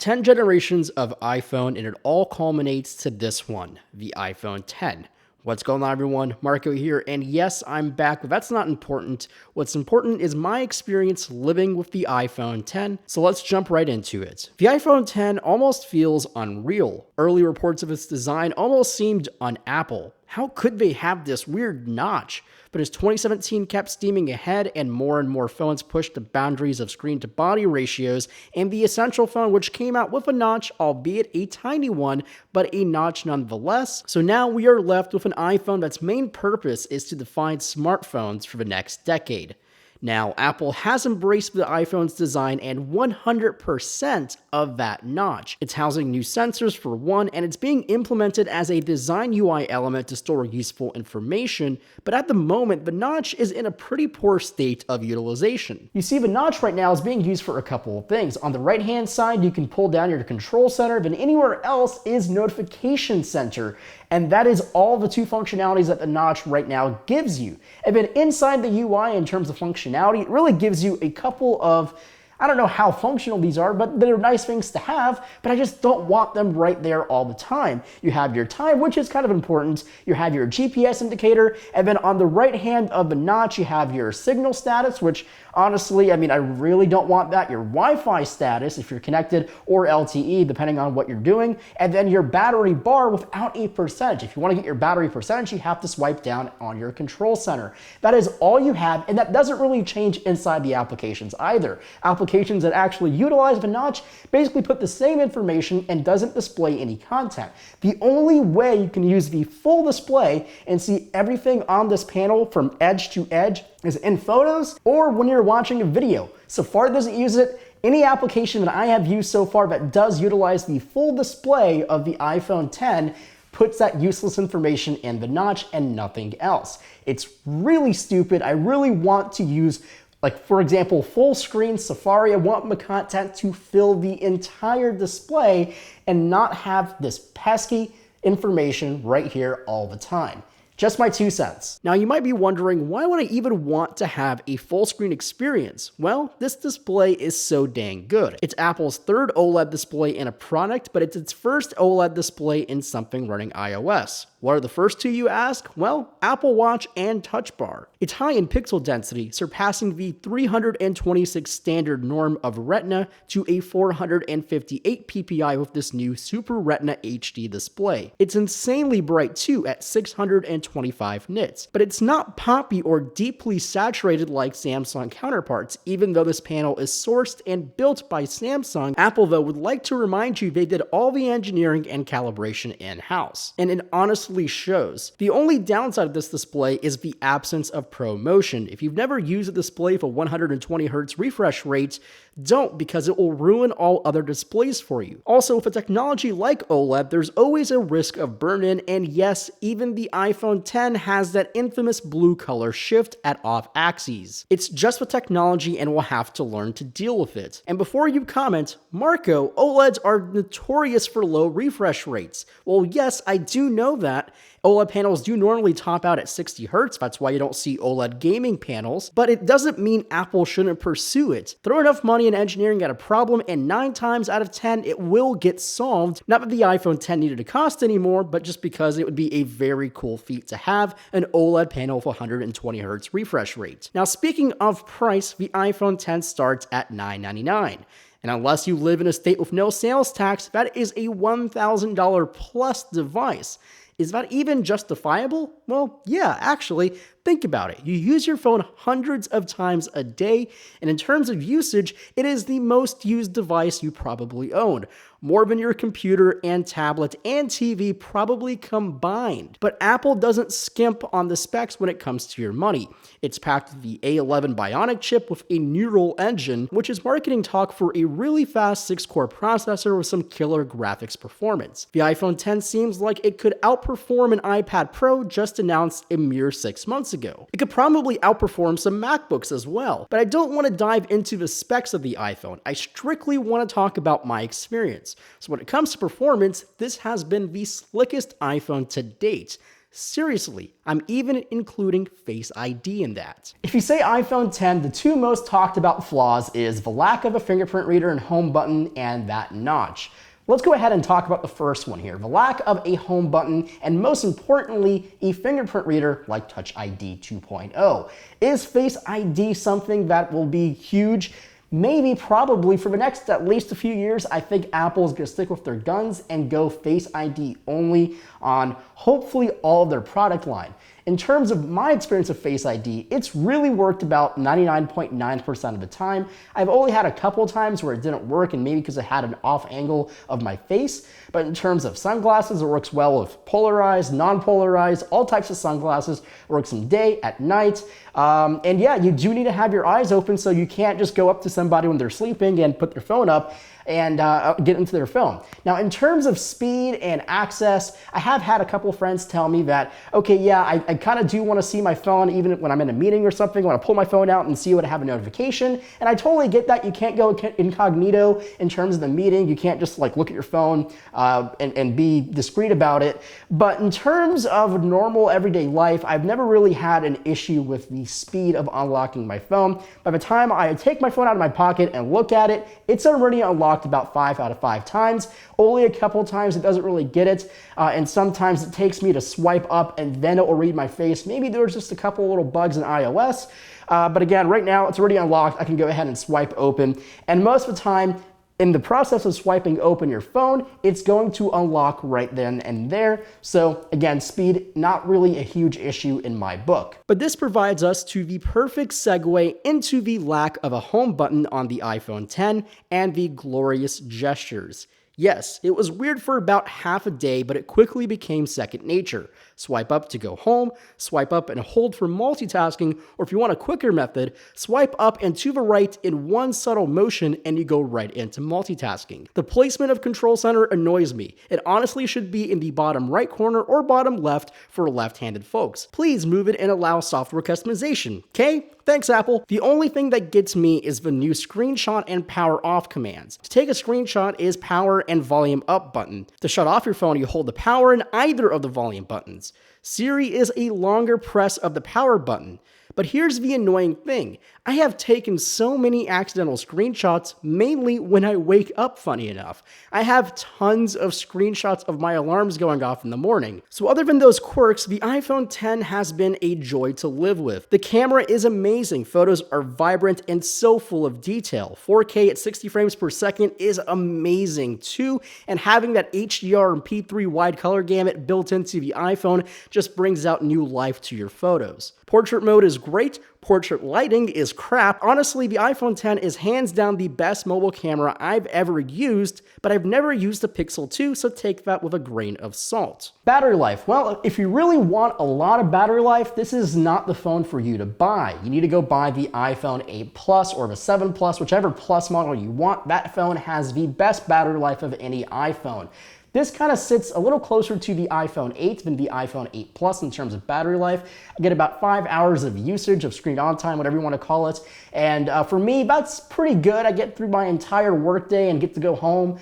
10 generations of iPhone, and it all culminates to this one, the iPhone 10. What's going on, everyone? Marco here, and yes, I'm back, but that's not important. What's important is my experience living with the iPhone 10, so let's jump right into it. The iPhone 10 almost feels unreal. Early reports of its design almost seemed un-Apple. How could they have this weird notch? But as 2017 kept steaming ahead and more phones pushed the boundaries of screen-to-body ratios, and the Essential phone, which came out with a notch, albeit a tiny one, but a notch nonetheless. So now we are left with an iPhone that's main purpose is to define smartphones for the next decade. Now, Apple has embraced the iPhone's design and 100% of that notch. It's housing new sensors for one, and it's being implemented as a design UI element to store useful information, but at the moment, the notch is in a pretty poor state of utilization. You see, the notch right now is being used for a couple of things. On the right-hand side, you can pull down your control center, but anywhere else is notification center. And that is all the two functionalities that the notch right now gives you. And then inside the UI, in terms of functionality, it really gives you a couple of, I don't know how functional these are, but they're nice things to have, but I just don't want them right there all the time. You have your time, which is kind of important. You have your GPS indicator, and then on the right hand of the notch, you have your signal status, which honestly, I really don't want that. Your Wi-Fi status, if you're connected, or LTE, depending on what you're doing, and then your battery bar without a percentage. If you want to get your battery percentage, you have to swipe down on your control center. That is all you have, and that doesn't really change inside the applications either. Applications that actually utilize the notch basically put the same information and doesn't display any content. The only way you can use the full display and see everything on this panel from edge to edge is in Photos or when you're watching a video. Safari doesn't use it. Any application that I have used so far that does utilize the full display of the iPhone 10 puts that useless information in the notch and nothing else. It's really stupid. I really want to use, like, for example, full screen Safari. I want my content to fill the entire display and not have this pesky information right here all the time. Just my 2 cents. Now you might be wondering, why would I even want to have a full screen experience? Well, this display is so dang good. It's Apple's third OLED display in a product, but it's its first OLED display in something running iOS. What are the first two, you ask? Well, Apple Watch and Touch Bar. It's high in pixel density, surpassing the 326 standard norm of Retina to a 458 ppi with this new Super Retina HD display. It's insanely bright too at 625 nits, but it's not poppy or deeply saturated like Samsung counterparts, even though this panel is sourced and built by Samsung. Apple, though, would like to remind you they did all the engineering and calibration in-house, and it honestly shows. The only downside of this display is the absence of ProMotion. If you've never used a display for 120 Hz refresh rate, don't, because it will ruin all other displays for you. Also, with a technology like OLED, there's always a risk of burn-in, and yes, even the iPhone 10 has that infamous blue color shift at off axes. It's just the technology, and we'll have to learn to deal with it. And before you comment, Marco, OLEDs are notorious for low refresh rates. Well, yes, I do know that. OLED panels do normally top out at 60 Hz, that's why you don't see OLED gaming panels, but it doesn't mean Apple shouldn't pursue it. Throw enough money in engineering at a problem, and 9 times out of 10, it will get solved. Not that the iPhone 10 needed to cost anymore, but just because it would be a very cool feat to have an OLED panel with 120 Hz refresh rate. Now, speaking of price, the iPhone 10 starts at $999. And unless you live in a state with no sales tax, that is a $1,000 plus device. Is that even justifiable? Well, yeah, actually, think about it. You use your phone hundreds of times a day, and in terms of usage, it is the most used device you probably own. More than your computer and tablet and TV probably combined. But Apple doesn't skimp on the specs when it comes to your money. It's packed with the A11 Bionic chip with a neural engine, which is marketing talk for a really fast 6-core processor with some killer graphics performance. The iPhone 10 seems like it could outperform an iPad Pro just announced a mere 6 months ago. It could probably outperform some MacBooks as well, but I don't want to dive into the specs of the iPhone. I strictly want to talk about my experience. So when it comes to performance, this has been the slickest iPhone to date. Seriously, I'm even including Face ID in that. If you say iPhone 10, the two most talked about flaws is the lack of a fingerprint reader and home button and that notch. Let's go ahead and talk about the first one here, the lack of a home button and most importantly, a fingerprint reader like Touch ID 2.0. Is Face ID something that will be huge? Maybe, probably, for the next at least a few years. I think Apple is going to stick with their guns and go Face ID only on hopefully all of their product line. In terms of my experience of Face ID, it's really worked about 99.9% of the time. I've only had a couple times where it didn't work, and maybe because it had an off angle of my face. But in terms of sunglasses, it works well with polarized, non-polarized, all types of sunglasses. It works in day, at night. And yeah, you do need to have your eyes open, so you can't just go up to somebody when they're sleeping and put their phone up and get into their phone. Now, in terms of speed and access, I have had a couple friends tell me that, okay, yeah, I kind of do want to see my phone even when I'm in a meeting or something. I want to pull my phone out and see what I have a notification. And I totally get that. You can't go incognito in terms of the meeting. You can't just like look at your phone and be discreet about it. But in terms of normal everyday life, I've never really had an issue with the speed of unlocking my phone. By the time I take my phone out of my pocket and look at it, it's already unlocked about 5 out of 5 times. Only a couple times it doesn't really get it, and sometimes it takes me to swipe up and then it will read my face. Maybe there's just a couple little bugs in iOS, but again, right now it's already unlocked. I can go ahead and swipe open, and most of the time, in the process of swiping open your phone, it's going to unlock right then and there. So again, speed, not really a huge issue in my book. But this provides us to the perfect segue into the lack of a home button on the iPhone 10 and the glorious gestures. Yes, it was weird for about half a day, but it quickly became second nature. Swipe up to go home, swipe up and hold for multitasking, or if you want a quicker method, swipe up and to the right in one subtle motion and you go right into multitasking. The placement of Control Center annoys me. It honestly should be in the bottom right corner or bottom left for left-handed folks. Please move it and allow software customization, okay? Thanks, Apple. The only thing that gets me is the new screenshot and power off commands. To take a screenshot is power and volume up button. To shut off your phone, you hold the power and either of the volume buttons. Siri is a longer press of the power button. But here's the annoying thing. I have taken so many accidental screenshots, mainly when I wake up, funny enough. I have tons of screenshots of my alarms going off in the morning. So other than those quirks, the iPhone 10 has been a joy to live with. The camera is amazing. Photos are vibrant and so full of detail. 4K at 60 frames per second is amazing too, and having that HDR and P3 wide color gamut built into the iPhone just brings out new life to your photos. Portrait mode is great. Portrait lighting is crap. Honestly, the iPhone 10 is hands down the best mobile camera I've ever used, but I've never used a Pixel 2, so take that with a grain of salt. Battery life. Well, if you really want a lot of battery life, this is not the phone for you to buy. You need to go buy the iPhone 8 Plus or the 7 Plus, whichever Plus model you want. That phone has the best battery life of any iPhone. This kind of sits a little closer to the iPhone 8 than the iPhone 8 Plus in terms of battery life. I get about 5 hours of usage of screen on time, whatever you want to call it. And for me, that's pretty good. I get through my entire workday and get to go home.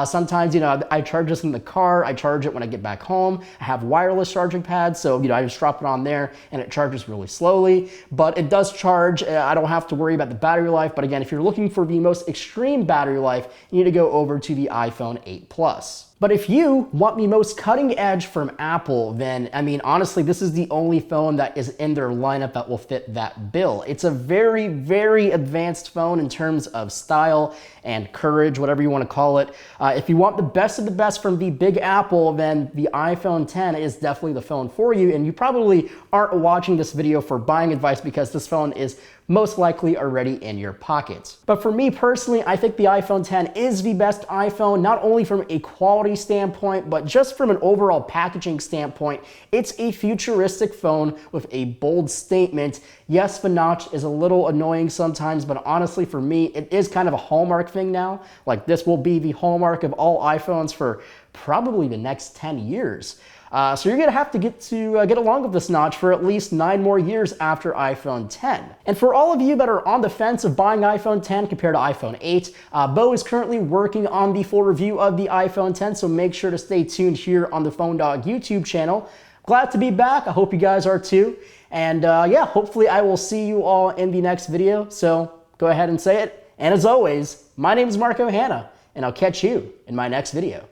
Sometimes, I charge this in the car. I charge it when I get back home. I have wireless charging pads, so, I just drop it on there and it charges really slowly. But it does charge. I don't have to worry about the battery life. But again, if you're looking for the most extreme battery life, you need to go over to the iPhone 8 Plus. But if you want the most cutting edge from Apple, then, honestly, this is the only phone that is in their lineup that will fit that bill. It's a very, very advanced phone in terms of style and courage, whatever you want to call it. If you want the best of the best from the Big Apple, then the iPhone 10 is definitely the phone for you. And you probably aren't watching this video for buying advice because this phone is most likely already in your pocket. But for me personally, I think the iPhone 10 is the best iPhone, not only from a quality standpoint, but just from an overall packaging standpoint. It's a futuristic phone with a bold statement. Yes, the notch is a little annoying sometimes, but honestly for me, it is kind of a hallmark thing now. Like, this will be the hallmark of all iPhones for probably the next 10 years. So you're gonna have to get along with this notch for at least 9 more years after iPhone 10. And for all of you that are on the fence of buying iPhone 10 compared to iPhone 8, Bo is currently working on the full review of the iPhone 10, so make sure to stay tuned here on the Phone Dog YouTube channel. glad to be back. I hope you guys are too. And yeah, hopefully I will see you all in the next video. So go ahead and say it. And as always, my name is Marco Hanna, and I'll catch you in my next video.